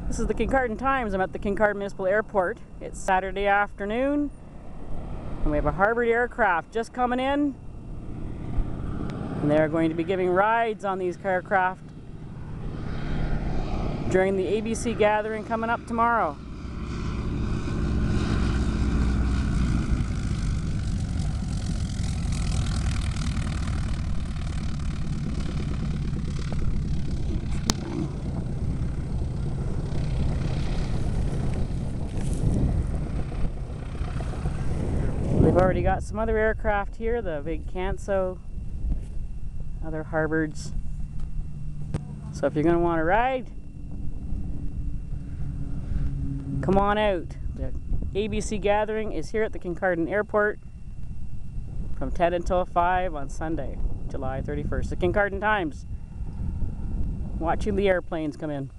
This is the Kincardine Times. I'm at the Kincardine Municipal Airport. It's Saturday afternoon, and we have a harbored aircraft just coming in, and they're going to be giving rides on these aircraft during the ABC gathering coming up tomorrow. We've already got some other aircraft here, the big Canso, other harboreds. So if you're going to want to ride, come on out. The ABC gathering is here at the Kincardine Airport from 10 until 5 on Sunday, July 31st. The Kincardine Times, watching the airplanes come in.